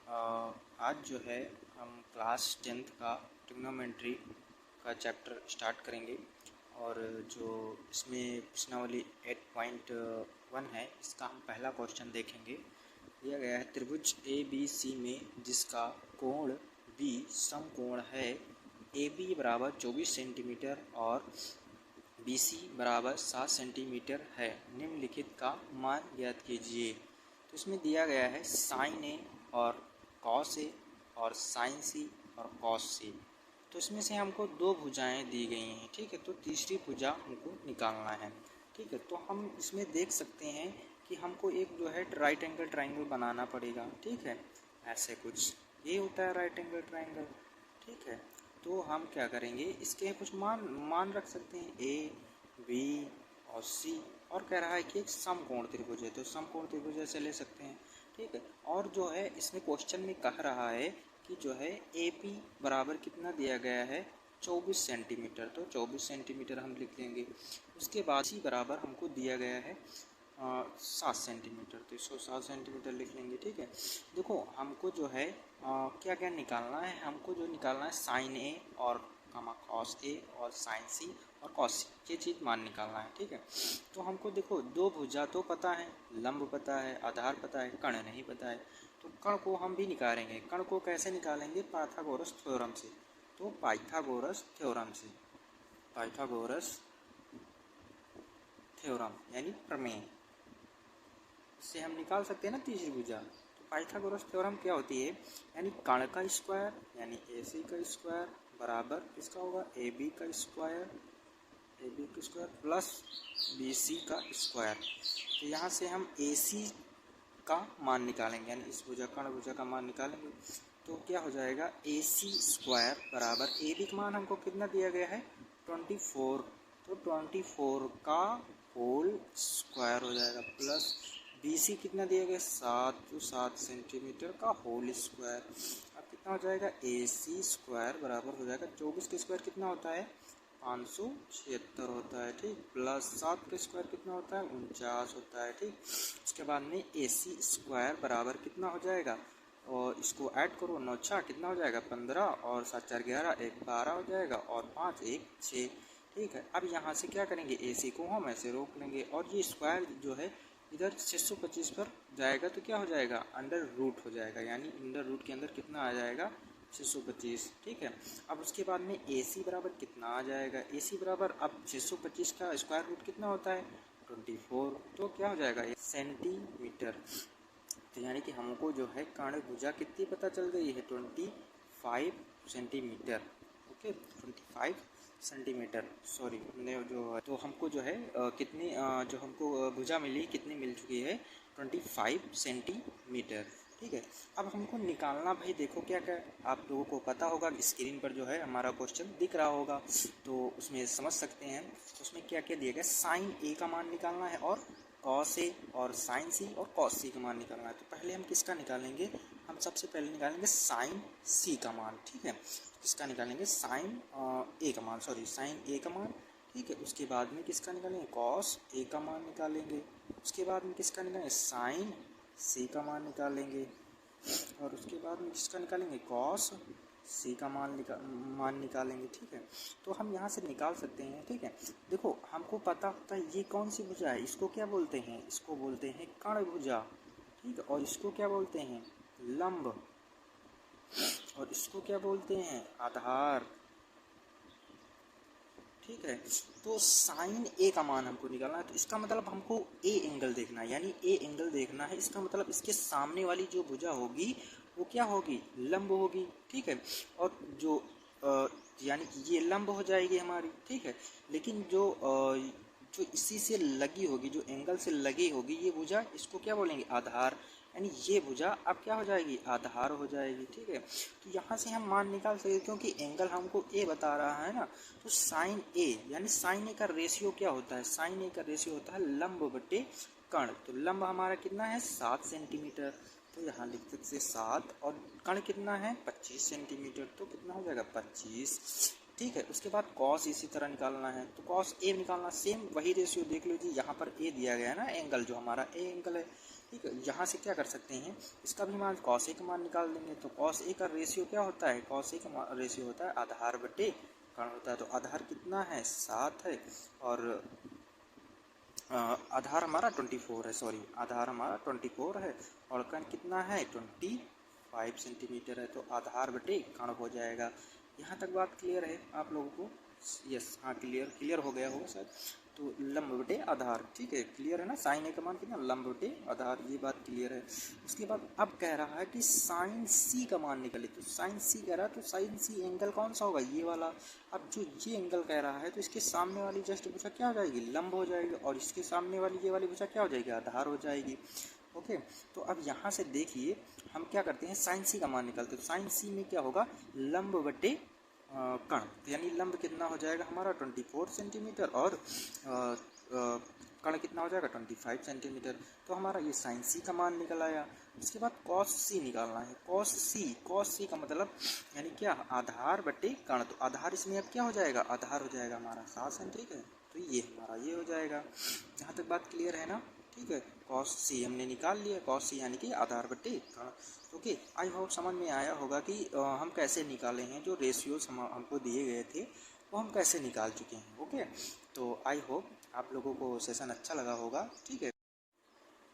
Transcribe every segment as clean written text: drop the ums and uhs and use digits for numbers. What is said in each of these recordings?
आज जो है हम क्लास 10th का ट्रिग्नोमेट्री का चैप्टर स्टार्ट करेंगे और जो इसमें प्रश्नावली 8.1 है इसका हम पहला क्वेश्चन देखेंगे। दिया गया है त्रिभुज ए बी सी में जिसका कोण बी समकोण है ए बी बराबर 24 सेंटीमीटर और बी सी बराबर 7 सेंटीमीटर है, निम्नलिखित का मान ज्ञात कीजिए। तो इसमें दिया गया है साइन ए और कॉस ए और साइन सी और कॉस सी। तो इसमें से हमको दो भुजाएं दी गई हैं, ठीक है। तो तीसरी भुजा हमको निकालना है, ठीक है। तो हम इसमें देख सकते हैं कि हमको एक जो है राइट एंगल ट्राइंगल बनाना पड़ेगा, ठीक है। ऐसे कुछ ये होता है राइट एंगल ट्राइंगल, ठीक है। तो हम क्या करेंगे, इसके कुछ मान रख सकते हैं ए बी और सी, और कह रहा है कि एक समकोण त्रिभुज है तो समकोण त्रिभुज ऐसे ले सकते हैं, ठीक है। और जो है इसमें क्वेश्चन में कह रहा है कि जो है ए पी बराबर कितना दिया गया है 24 सेंटीमीटर, तो 24 सेंटीमीटर हम लिख लेंगे। उसके बाद सी बराबर हमको दिया गया है 7 सेंटीमीटर, तो इसको 7 सेंटीमीटर लिख लेंगे, ठीक है। देखो हमको जो है क्या क्या निकालना है, हमको जो निकालना है साइन ए और कॉस ए और साइन सी और कॉस सी, ये चीज़ मान निकालना है, ठीक है। तो हमको देखो दो भुजा तो पता है, लंब पता है, आधार पता है, कर्ण नहीं पता है। तो कर्ण को हम भी निकालेंगे। कर्ण को कैसे निकालेंगे, पाइथागोरस थ्योरम से। तो पाइथागोरस थ्योरम से, पाइथागोरस थ्योरम यानी प्रमेय से हम निकाल सकते हैं ना तीसरी भुजा। तो पाइथागोरस थ्योरम क्या होती है, यानी कर्ण का स्क्वायर यानी ए सी का स्क्वायर बराबर इसका होगा ए बी का स्क्वायर प्लस बी सी का स्क्वायर। तो यहाँ से हम ए सी का मान निकालेंगे, यानी इस भुजा कर्ण भुजा का मान निकालेंगे। तो क्या हो जाएगा, ए सी स्क्वायर बराबर ए बी का मान हमको कितना दिया गया है 24, तो 24 का होल स्क्वायर हो जाएगा प्लस बी सी कितना दिया गया 7, तो 7 सेंटीमीटर का होल स्क्वायर। अब कितना हो जाएगा, ए सी स्क्वायर बराबर हो जाएगा 24 का स्क्वायर कितना होता है 576 होता है, ठीक, प्लस 7 का स्क्वायर कितना होता है 49 होता है, ठीक। उसके बाद में ए सी स्क्वायर बराबर कितना हो जाएगा, और इसको ऐड करो 9 6 कितना हो जाएगा 15 और 7 4 11 1 12 हो जाएगा और 5 1 6, ठीक है। अब यहाँ से क्या करेंगे, ए सी को हम ऐसे रोक लेंगे और ये स्क्वायर जो है इधर 625 पर जाएगा तो क्या हो जाएगा अंडर रूट हो जाएगा, यानी अंडर रूट के अंदर कितना आ जाएगा 625, ठीक है। अब उसके बाद में ए सी बराबर कितना आ जाएगा, ए सी बराबर अब 625 का स्क्वायर रूट कितना होता है 24, तो क्या हो जाएगा सेंटीमीटर। तो यानी कि हमको जो है कर्ण भुजा कितनी पता चल गई है 25 सेंटीमीटर, ओके 25 सेंटीमीटर, सॉरी हमने जो है तो हमको जो है कितनी जो हमको भुजा मिली कितनी मिल चुकी है 25 सेंटीमीटर, ठीक है। अब हमको निकालना भाई देखो क्या क्या आप लोगों को पता होगा, स्क्रीन पर जो है हमारा क्वेश्चन दिख रहा होगा तो उसमें समझ सकते हैं। उसमें क्या क्या दिया गया, साइन ए का मान निकालना है और कॉस ए और साइन सी और कॉस सी का मान निकालना है। तो पहले हम किसका निकालेंगे, हम सबसे पहले निकालेंगे साइन सी का मान, ठीक है। किसका निकालेंगे, साइन ए का मान, सॉरी साइन ए का मान, ठीक है। उसके बाद में किसका निकालेंगे, कॉस ए का मान निकालेंगे। उसके बाद में किसका निकालेंगे, साइन सी का मान निकालेंगे। और उसके बाद में किसका निकालेंगे, कॉस सी का मान निकालेंगे, ठीक है। तो हम यहाँ से निकाल सकते हैं, ठीक है। देखो हमको पता होता है ये कौन सी भुजा है, इसको क्या बोलते हैं, इसको बोलते हैं कर्ण भुजा, ठीक है। और इसको क्या बोलते हैं लंब, और इसको क्या बोलते हैं आधार, ठीक है। तो साइन ए का मान हमको निकालना है, तो इसका मतलब हमको ए एंगल देखना है, यानी ए एंगल देखना है। इसका मतलब इसके सामने वाली जो भुजा होगी वो क्या होगी, लंब होगी, ठीक है। और जो यानी कि ये लंब हो जाएगी हमारी, ठीक है। लेकिन जो इसी से लगी होगी, जो एंगल से लगी होगी ये भुजा, इसको क्या बोलेंगे आधार, यानी ये भुजा अब क्या हो जाएगी आधार हो जाएगी, ठीक है। तो यहाँ से हम मान निकाल सकते क्योंकि एंगल हमको ए बता रहा है ना। तो साइन ए यानी साइन ए का रेशियो क्या होता है, साइन ए का रेशियो होता है लंब बटे कर्ण। तो लंब हमारा कितना है 7 सेंटीमीटर, तो यहाँ लिख सकते 7, और कर्ण कितना है 25 सेंटीमीटर, तो कितना हो जाएगा 25, ठीक है। उसके बाद कॉस इसी तरह निकालना है, तो कॉस ए निकालना, सेम वही रेशियो देख लीजिए, यहाँ पर ए दिया गया है ना एंगल, जो हमारा ए एंगल है, ठीक है, यहाँ से क्या कर सकते हैं, इसका भी मान कॉस ए का मान निकाल देंगे। तो कॉस ए का रेशियो क्या होता है, कॉस ए का रेशियो होता है आधार बटे कर्ण होता है। तो आधार कितना है 7 है और आधार हमारा 24 है, सॉरी आधार हमारा 24 है और कर्ण कितना है 25 सेंटीमीटर है। तो आधार बटे कर्ण हो जाएगा। यहाँ तक बात क्लियर है आप लोगों को? यस, हाँ क्लियर हो गया होगा शायद। तो लंब बटे आधार, ठीक है, क्लियर है ना, साइन ए का मान कितना, लंब बटे आधार, ये बात क्लियर है। उसके बाद अब कह रहा है कि साइन सी का मान निकले। तो साइन सी कह रहा है, तो साइन सी एंगल कौन सा होगा, ये वाला। अब जो ये एंगल कह रहा है तो इसके सामने वाली जस्ट भुजा क्या हो जाएगी, लंब हो जाएगी, और इसके सामने वाली ये वाली भुजा क्या हो जाएगी, आधार हो जाएगी। ओके, तो अब यहाँ से देखिए हम क्या करते हैं, साइन सी का मान निकालते हैं। तो साइन सी में क्या होगा, लंब बटे कर्ण, तो यानी लंब कितना हो जाएगा हमारा 24 सेंटीमीटर और कर्ण कितना हो जाएगा 25 सेंटीमीटर। तो हमारा ये साइन सी का मान निकल आया। उसके बाद कॉस सी निकालना है। कॉस सी का मतलब यानी क्या, आधार बटे कर्ण। तो आधार इसमें अब क्या हो जाएगा, आधार हो जाएगा हमारा 7 सेंटीमीटर। तो ये हमारा ये हो जाएगा। यहाँ तक बात क्लियर है ना, ठीक है। कॉस सी हमने निकाल लिया, कॉस सी यानी कि आधार बटे कर्ण। ओके, आई होप समझ में आया होगा कि हम कैसे निकाले हैं, जो रेशियोज हमको दिए गए थे वो हम कैसे निकाल चुके हैं। ओके, तो आई होप आप लोगों को सेशन अच्छा लगा होगा, ठीक है।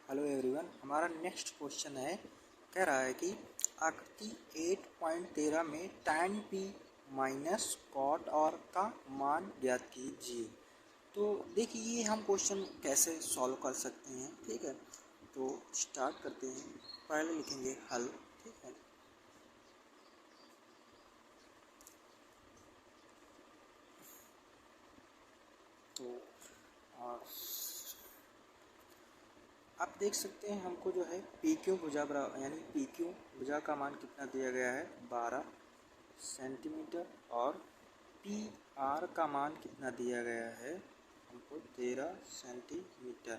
हेलो एवरीवन, हमारा नेक्स्ट क्वेश्चन है, कह रहा है कि आकृति 8.13 में tan p माइनस कॉट और का मान ज्ञात कीजिए। तो देखिए ये हम क्वेश्चन कैसे सॉल्व कर सकते हैं, ठीक है। तो स्टार्ट करते हैं, पहले लिखेंगे हल, ठीक है। तो आप देख सकते हैं हमको जो है पी क्यू भुजा बराबर, यानी पी क्यू भुजा का मान कितना दिया गया है 12 सेंटीमीटर और पी आर का मान कितना दिया गया है हमको 13 सेंटीमीटर।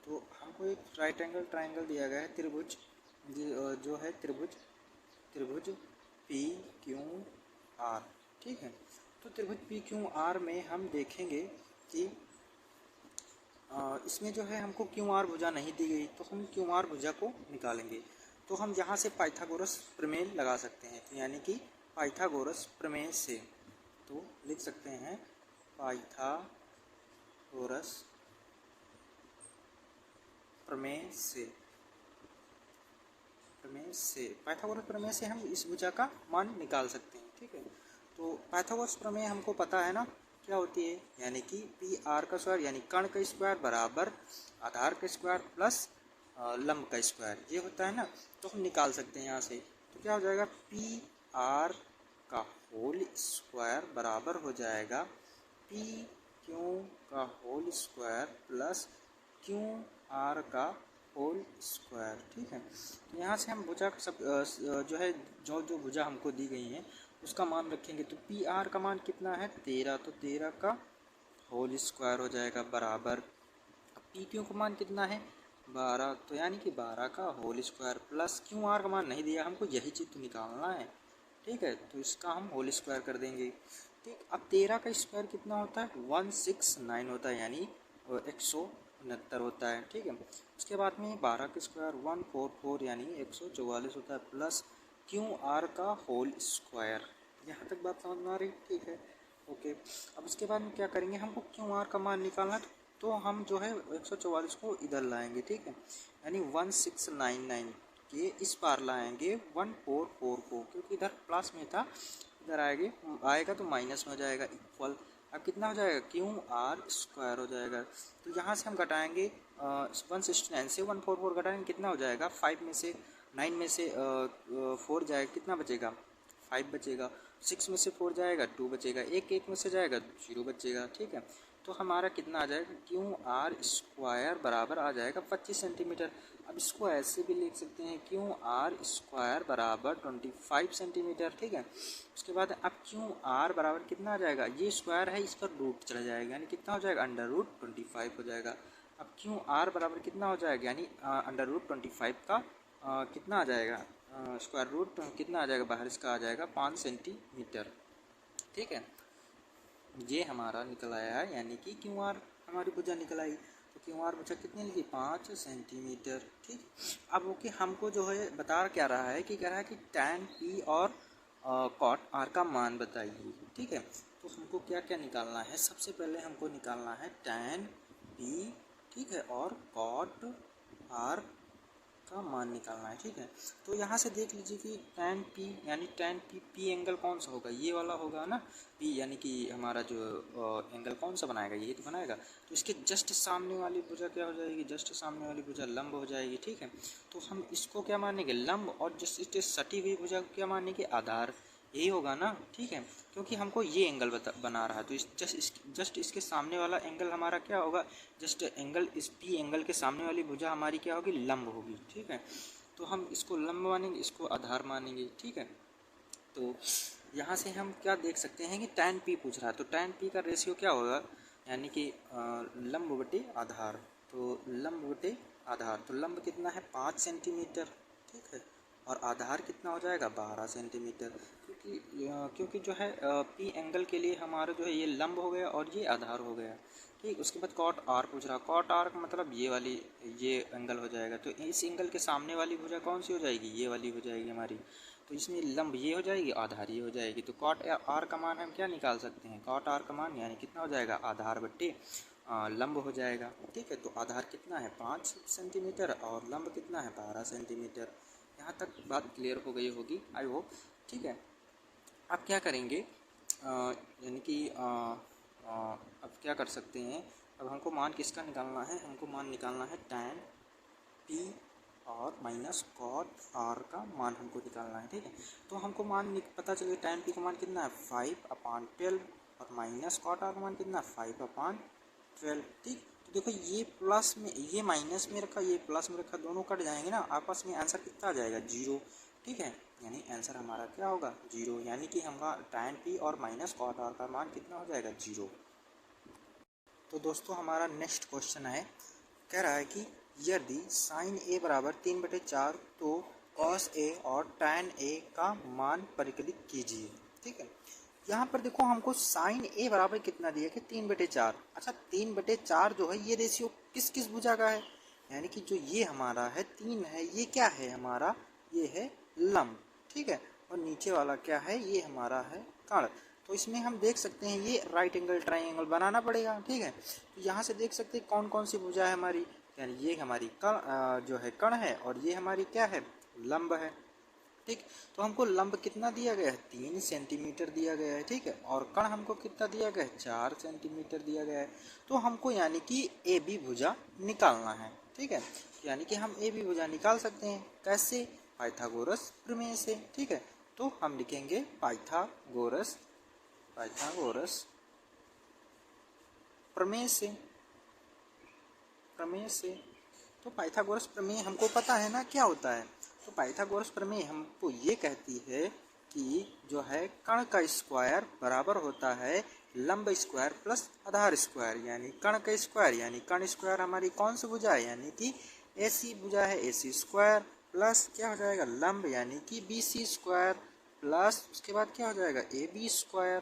तो हमको एक राइट एंगल ट्राइंगल दिया गया है, त्रिभुज जो है त्रिभुज पी क्यू आर, ठीक है। तो त्रिभुज पी क्यू आर में हम देखेंगे कि इसमें जो है हमको क्यू आर भुजा नहीं दी गई, तो हम क्यू आर भुजा को निकालेंगे। तो हम यहाँ से पाइथागोरस प्रमेय लगा सकते हैं, तो यानी कि पाइथागोरस प्रमेय से तो लिख सकते हैं पाइथागोरस प्रमेय से हम इस भुजा का मान निकाल सकते हैं, ठीक है। तो पाइथागोरस प्रमेय हमको पता है ना क्या होती है, यानी कि पी आर का स्क्वायर यानी कर्ण का स्क्वायर बराबर आधार का स्क्वायर प्लस लंब का स्क्वायर, ये होता है ना। तो हम निकाल सकते हैं यहाँ से। तो क्या हो जाएगा, पी आर का होल स्क्वायर बराबर हो जाएगा पी क्यू का whole square plus Q R का होल स्क्वायर, ठीक है। तो यहाँ से हम भुजा का सब जो है जो भुजा हमको दी गई है उसका मान रखेंगे। तो पी आर का मान कितना है 13, तो 13 का होल स्क्वायर हो जाएगा बराबर, अब पी क्यू का मान कितना है 12, तो यानी कि 12 का whole square plus Q R का मान नहीं दिया हमको, यही चीज़ तो निकालना है, ठीक है। तो इसका हम होल स्क्वायर कर देंगे, ठीक। अब 13 का स्क्वायर कितना होता है 169 होता है, यानी 169 होता है, ठीक है। उसके बाद में 12 का स्क्वायर 144 यानी 144 होता है प्लस क्यू आर का होल स्क्वायर। यहाँ तक बात समझ में आ रही, ठीक है, ओके। अब उसके बाद में क्या करेंगे, हमको क्यू आर का मान निकालना है, तो हम जो है 144 को इधर लाएंगे, ठीक है, यानी 1699 के इस पार लाएंगे 144 को, क्योंकि इधर प्लस में था, इधर आएगा तो माइनस में हो जाएगा इक्वल। अब कितना हो जाएगा क्यू आर स्क्वायर हो जाएगा। तो यहाँ से हम घटाएंगे 169 से 144 घटाएंगे, कितना हो जाएगा 5 में से 9 में से 4 जाएगा, कितना बचेगा 5 बचेगा, 6 में से 4 जाएगा 2 बचेगा, एक में से जाएगा 0 बचेगा, ठीक है। तो हमारा कितना आ जाएगा क्यू आर स्क्वायर बराबर आ जाएगा 25 सेंटीमीटर। अब इसको ऐसे भी लिख सकते हैं क्यू आर स्क्वायर बराबर 25 सेंटीमीटर, ठीक है। उसके बाद अब क्यू आर बराबर कितना आ जाएगा, ये स्क्वायर है इस पर रूट चला जाएगा, यानी कितना हो जाएगा अंडर रूट 25 हो जाएगा। अब क्यू आर बराबर कितना हो जाएगा, यानी अंडर रूट 25 का कितना आ जाएगा स्क्वायर रूट कितना आ जाएगा, बाहर इसका आ जाएगा 5 सेंटीमीटर, ठीक है। ये हमारा निकल आया है, यानी कि क्यू आर हमारी भुजा निकल आई। तो क्यू आर भुजा कितनी लगी 5 सेंटीमीटर। ठीक, अब ओके हमको जो है बता क्या रहा है कि कह रहा है कि tan p और cot r का मान बताइए। ठीक है, तो हमको क्या क्या निकालना है, सबसे पहले हमको निकालना है tan p, ठीक है, और cot r का मान निकालना है। ठीक है, तो यहाँ से देख लीजिए कि tan p यानी tan p एंगल कौन सा होगा, ये वाला होगा ना, p यानी कि हमारा जो एंगल कौन सा बनाएगा, ये तो बनाएगा। तो इसके जस्ट सामने वाली भुजा क्या हो जाएगी, जस्ट सामने वाली भुजा लंब हो जाएगी। ठीक है, तो हम इसको क्या मानेंगे, लंब, और जस्ट इसके सटी हुई भुजा को क्या मानेंगे, आधार, यही होगा ना। ठीक है, क्योंकि हमको ये एंगल बना रहा है, तो जस्ट इसके सामने वाला एंगल हमारा क्या होगा, जस्ट एंगल, इस पी एंगल के सामने वाली भुजा हमारी क्या होगी, लंब होगी। ठीक है, तो हम इसको लंब मानेंगे, इसको आधार मानेंगे। ठीक है, तो यहाँ से हम क्या देख सकते हैं कि tan p पूछ रहा है, तो tan p का रेशियो क्या होगा, यानी कि लंब बटे आधार, तो लंब बटे आधार, तो लंब कितना है 5 सेंटीमीटर। ठीक है, और आधार कितना हो जाएगा 12 सेंटीमीटर, क्योंकि जो है p एंगल के लिए हमारा जो है ये लंब हो गया और ये आधार हो गया। ठीक, उसके बाद cot r पूछ रहा, cot r का मतलब ये वाली, ये एंगल हो जाएगा, तो इस एंगल के सामने वाली भुजा कौन सी हो जाएगी, ये वाली हो जाएगी हमारी, तो इसमें लंब ये हो जाएगी, आधार ये हो जाएगी। तो cot r का मान हम क्या निकाल सकते हैं, cot r का मान यानी कितना हो जाएगा, आधार बट्टे लंब हो जाएगा। ठीक है, तो आधार कितना है 5 सेंटीमीटर और लंब कितना है 12 सेंटीमीटर। यहाँ तक बात क्लियर हो गई होगी, आई होप। ठीक है, अब क्या करेंगे, यानी कि अब क्या कर सकते हैं, अब हमको मान किसका निकालना है, हमको मान निकालना है tan p और माइनस cot r का मान हमको निकालना है। ठीक है, तो हमको मान पता चले tan p का मान कितना है 5/12 और माइनस cot r का मान कितना है 5/12। ठीक, तो देखो ये प्लस में, ये माइनस में रखा, ये प्लस में रखा, दोनों कट जाएंगे ना आपस में, आंसर कितना आ जाएगा 0। ठीक है, यानी आंसर हमारा क्या होगा 0, यानी कि हमारा tan p और माइनस cot r का मान कितना हो जाएगा 0। तो दोस्तों हमारा नेक्स्ट क्वेश्चन है, कह रहा है कि यदि साइन a बराबर 3/4 तो cos a और tan a का मान परिकलित कीजिए। ठीक है, यहाँ पर देखो हमको साइन a बराबर कितना दिया कि 3/4। अच्छा, 3/4 जो है ये रेशियो किस किस भुजा का है, यानी कि जो ये हमारा है 3 है, ये क्या है हमारा, ये है लंब। ठीक है, और नीचे वाला क्या है, ये हमारा है कर्ण। तो इसमें हम देख सकते हैं ये राइट एंगल ट्राइंगल बनाना पड़ेगा। ठीक है, तो यहाँ से देख सकते हैं कौन कौन सी भुजा है हमारी, यानी ये हमारी कर्ण जो है कर्ण है, और ये हमारी क्या है, लंब है। ठीक, तो हमको लंब कितना दिया गया है 3 सेंटीमीटर दिया गया है। ठीक है, और कर्ण हमको कितना दिया गया है 4 सेंटीमीटर दिया गया है। तो हमको यानी कि ए बी भुजा निकालना है। ठीक है, यानी कि हम ए बी भुजा निकाल सकते हैं, कैसे, पाइथागोरस प्रमेय से। ठीक है, तो हम लिखेंगे पाइथागोरस प्रमेय से, तो पाइथागोरस प्रमेय हमको पता है ना क्या होता है। तो पाइथागोरस प्रमेय हमको ये कहती है कि जो है कर्ण का स्क्वायर बराबर होता है लंब स्क्वायर प्लस आधार स्क्वायर, यानी कर्ण का स्क्वायर, यानी कर्ण स्क्वायर हमारी कौन सी भुजा है, यानी कि AC भुजा है, AC स्क्वायर प्लस क्या हो जाएगा लंब, यानी कि BC स्क्वायर प्लस उसके बाद क्या हो जाएगा AB स्क्वायर।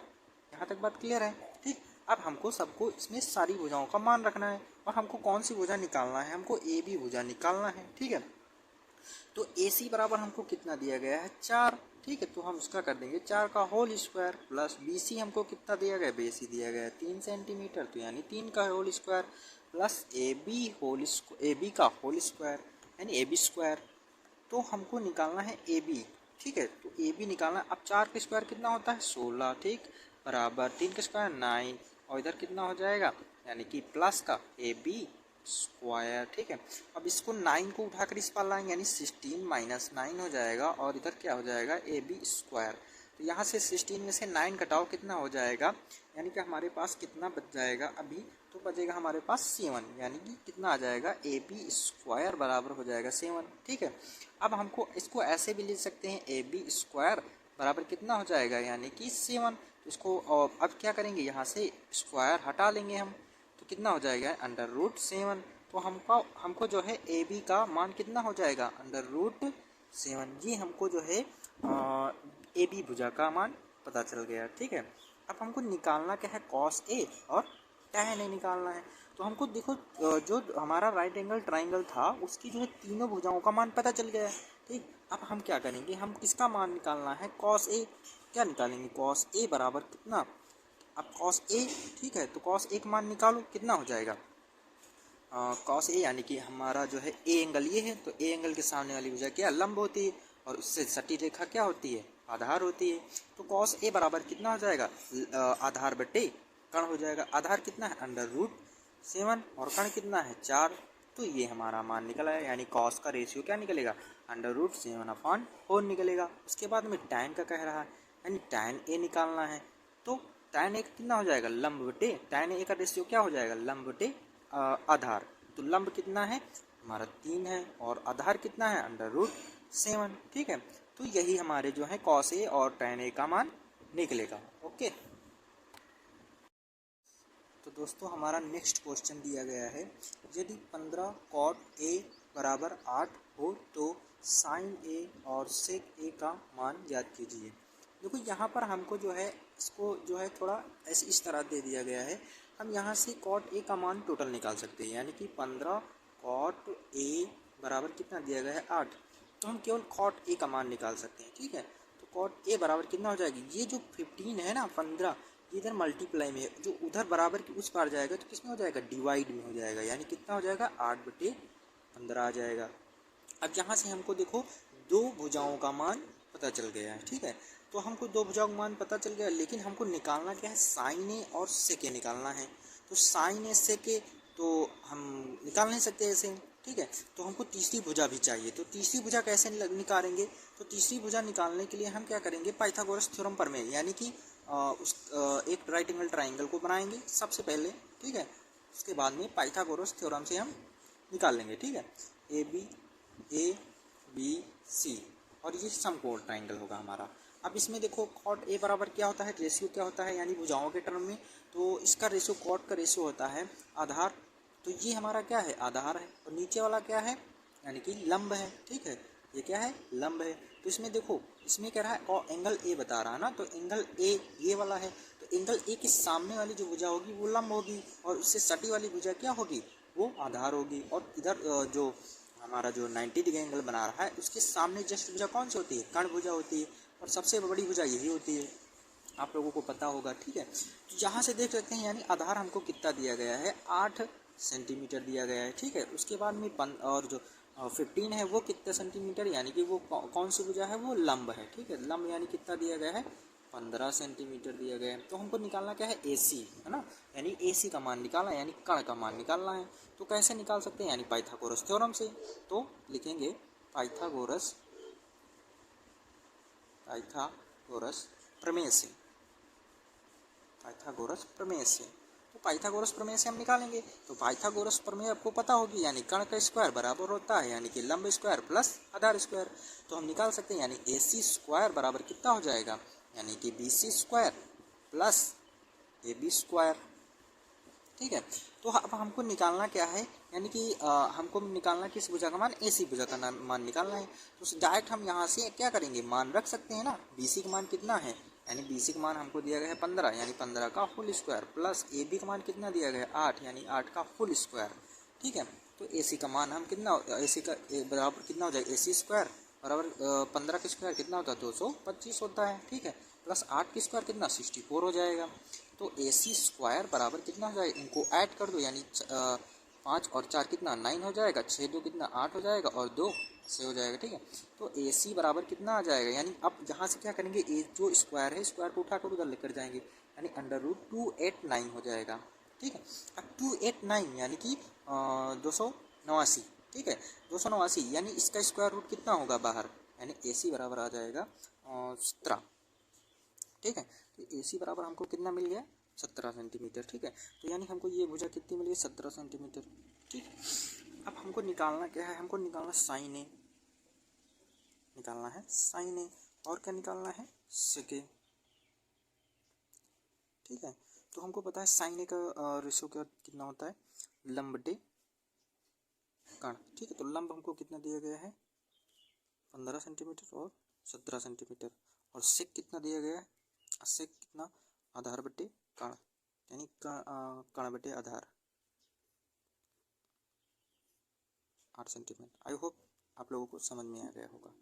यहाँ तक बात क्लियर है। ठीक, अब हमको सबको इसमें सारी भुजाओं का मान रखना है, और हमको कौन सी भुजा निकालना है, हमको AB भुजा निकालना है। ठीक है, तो AC बराबर हमको कितना दिया गया है 4। ठीक है, तो हम उसका कर देंगे 4 का होल स्क्वायर प्लस BC हमको कितना दिया गया, BC दिया गया 3 सेंटीमीटर, तो यानी 3 का होल स्क्वायर प्लस AB का होल स्क्वायर यानी AB स्क्वायर। तो हमको निकालना है AB। ठीक है, तो AB निकालना है। अब 4 का स्क्वायर कितना होता है 16। ठीक, बराबर 3 का स्क्वायर 9, और इधर कितना हो जाएगा, यानी कि प्लस का AB स्क्वायर। ठीक है, अब इसको 9 को उठाकर इस पार लाएंगे, यानी 16 माइनस 9 हो जाएगा, और इधर क्या हो जाएगा AB स्क्वायर। तो यहाँ से 16 में से 9 घटाओ कितना हो जाएगा, यानी कि हमारे पास कितना बच जाएगा अभी, तो बचेगा हमारे पास 7, यानी कि कितना आ जाएगा AB स्क्वायर बराबर हो जाएगा 7। ठीक है, अब हमको इसको ऐसे भी लिख सकते हैं AB स्क्वायर बराबर कितना हो जाएगा, यानी कि 7। तो इसको अब क्या करेंगे, यहाँ से स्क्वायर हटा लेंगे हम, तो कितना हो जाएगा √7। तो हमको जो है AB का मान कितना हो जाएगा √7। ये हमको जो है AB भुजा का मान पता चल गया। ठीक है, अब हमको निकालना क्या है cos A और tan A निकालना है। तो हमको देखो जो हमारा राइट एंगल ट्राइंगल था उसकी जो है तीनों भुजाओं का मान पता चल गया है। ठीक, अब हम क्या करेंगे, हम किसका मान निकालना है, कॉस ए। क्या निकालेंगे, कॉस ए बराबर कितना, अब कॉस ए, ठीक है, तो कॉस ए का मान निकालो, कितना हो जाएगा, कॉस ए यानी कि हमारा जो है ए एंगल ये है, तो ए एंगल के सामने वाली भुजा क्या, लंब होती है, और उससे सटी रेखा क्या होती है, आधार होती है। तो कॉस ए बराबर कितना हो जाएगा, आधार बटे कर्ण हो जाएगा। आधार कितना है, √7, और कर्ण कितना है, 4। तो ये हमारा मान निकला है, यानी कॉस का रेशियो क्या निकलेगा, √7/4 निकलेगा। उसके बाद में टैन का कह रहा है, यानी टैन ए निकालना है। तो टैन ए कितना हो जाएगा, लंब बटे, टैन ए का रेशियो क्या हो जाएगा, लंब बटे आधार। तो लंब कितना है हमारा 3 है, और आधार कितना है, √7। ठीक है, तो यही हमारे जो है कॉस ए और टैन ए का मान निकलेगा। ओके, तो दोस्तों हमारा नेक्स्ट क्वेश्चन दिया गया है, यदि 15 कॉट ए बराबर 8 हो तो साइन ए और सेक ए का मान ज्ञात कीजिए। देखो यहाँ पर हमको जो है इसको जो है थोड़ा ऐसे इस तरह दे दिया गया है, हम यहाँ से कॉट ए का मान टोटल निकाल सकते हैं, यानी कि 15 कॉट ए बराबर कितना दिया गया है, 8। तो हम केवल कॉट ए का मान निकाल सकते हैं। ठीक है, तो कॉट ए बराबर कितना हो जाएगी, ये जो 15 है ना, 15 इधर मल्टीप्लाई में है, जो उधर बराबर की उस पार जाएगा तो किसमें हो जाएगा, डिवाइड में हो जाएगा, यानी कितना हो जाएगा, 8/15 आ जाएगा। अब यहाँ से हमको देखो दो भुजाओं का मान पता चल गया है। ठीक है, तो हमको दो भुजाओं का मान पता चल गया, लेकिन हमको निकालना क्या है, साइन ए और सेक ए निकालना है। तो साइन ए सेक ए तो हम निकाल नहीं सकते ऐसे। ठीक है, तो हमको तीसरी भुजा भी चाहिए, तो तीसरी भुजा कैसे निकालेंगे, तो तीसरी भुजा निकालने के लिए हम क्या करेंगे, पाइथागोरस थ्योरम प्रमेय, यानी कि एक राइट एंगल ट्राइंगल को बनाएंगे सबसे पहले। ठीक है, उसके बाद में पाइथागोरस थ्योरम से हम निकाल लेंगे। ठीक है, ए बी सी, और ये समकोण ट्राइंगल होगा हमारा। अब इसमें देखो कॉट ए बराबर क्या होता है, रेशियो क्या होता है, यानी भुजाओं के टर्म में, तो इसका रेशियो कॉट का रेशियो होता है आधार। तो ये हमारा क्या है, आधार है, और नीचे वाला क्या है, यानी कि लंब है। ठीक है, ये क्या है, लंब है। तो इसमें देखो, इसमें कह रहा है और एंगल ए बता रहा है ना, तो एंगल ए ये वाला है, तो एंगल ए के सामने वाली जो भुजा होगी वो लंब होगी, और उससे सटी वाली भुजा क्या होगी, वो आधार होगी। और इधर जो हमारा जो 90 डिग्री एंगल बना रहा है उसके सामने जस्ट भुजा कौन सी होती है, कर्ण भुजा होती है, और सबसे बड़ी भुजा यही होती है, आप लोगों को पता होगा। ठीक है, तो यहाँ से देख सकते हैं, यानी आधार हमको कितना दिया गया है, 8 सेंटीमीटर दिया गया है। ठीक है, उसके बाद में और जो 15 है वो कितने सेंटीमीटर, यानी कि वो कौन सी भुजा है, वो लंब है। ठीक है, लंब यानी कितना दिया गया है, 15 सेंटीमीटर दिया गया है। तो हमको निकालना क्या है, ए सी है ना, यानी ए सी का मान निकालना है, यानी कर्ण का मान निकालना है। तो कैसे निकाल सकते हैं, यानी पाइथागोरस थ्योरम से। तो लिखेंगे पाइथागोरस पाइथागोरस प्रमेय से, पाइथागोरस प्रमेय से। तो पाइथागोरस प्रमेय से हम निकालेंगे, तो पाइथागोरस प्रमेय आपको पता होगी, यानी कर्ण का स्क्वायर बराबर होता है, यानी कि लंब स्क्वायर प्लस आधार स्क्वायर। तो हम निकाल सकते हैं, यानी ए सी स्क्वायर बराबर कितना हो जाएगा, यानी कि B C square plus A B square. ठीक है, तो अब हमको निकालना क्या है, यानी कि हमको निकालना किस भुजा का मान, ए सी भुजा का मान निकालना है। तो डायरेक्ट हम यहाँ से क्या करेंगे, मान रख सकते हैं ना, बी सी का मान कितना है, यानी बी सी का मान हमको दिया गया है 15, यानी 15 का whole square, plus A B का मान कितना दिया गया है 8, यानी 8 का होल स्क्वायर। ठीक है, तो ए सी का मान हम कितना, ए सी का बराबर कितना हो जाएगा, ए सी स्क्वायर बराबर 15 का स्क्वायर कितना होता है, 225 होता है। ठीक है, प्लस 8 का स्क्वायर कितना, 64 हो जाएगा। तो ए सी स्क्वायर बराबर कितना हो जाएगा, इनको ऐड कर दो, यानी 5 और 4 कितना 9 हो जाएगा, 6 2 कितना 8 हो जाएगा, और 2 6 हो जाएगा। ठीक है, तो ए सी बराबर कितना आ जाएगा, यानी अब यहाँ से क्या करेंगे, ए जो स्क्वायर है स्क्वायर को उठाकर उधर लेकर जाएंगे, यानी √289 हो जाएगा। ठीक है, अब 289 यानी कि 289। ठीक है, 289 यानी इसका स्क्वायर रूट कितना होगा बाहर, यानी ए सी बराबर आ जाएगा 17। ठीक है, तो ए सी बराबर हमको कितना मिल गया, 17 सेंटीमीटर। ठीक है, तो यानी हमको ये भुजा कितनी मिल गई, 17 सेंटीमीटर। ठीक, अब हमको निकालना क्या है, हमको निकालना साइन ए, निकालना है साइन ए, और क्या निकालना है, सेक ए। ठीक है, तो हमको पता है साइन ए का रेशो क्या कितना होता है, लंब बटे कर्ण। ठीक है, तो लंब हमको कितना दिया गया है, 15 सेंटीमीटर और 17 सेंटीमीटर, और सेक कितना दिया गया है, सेक कितना, आधार बटे कर्ण, यानी कर्ण बटे आधार। 8 सेंटीमीटर। आई होप आप लोगों को समझ में आ गया होगा।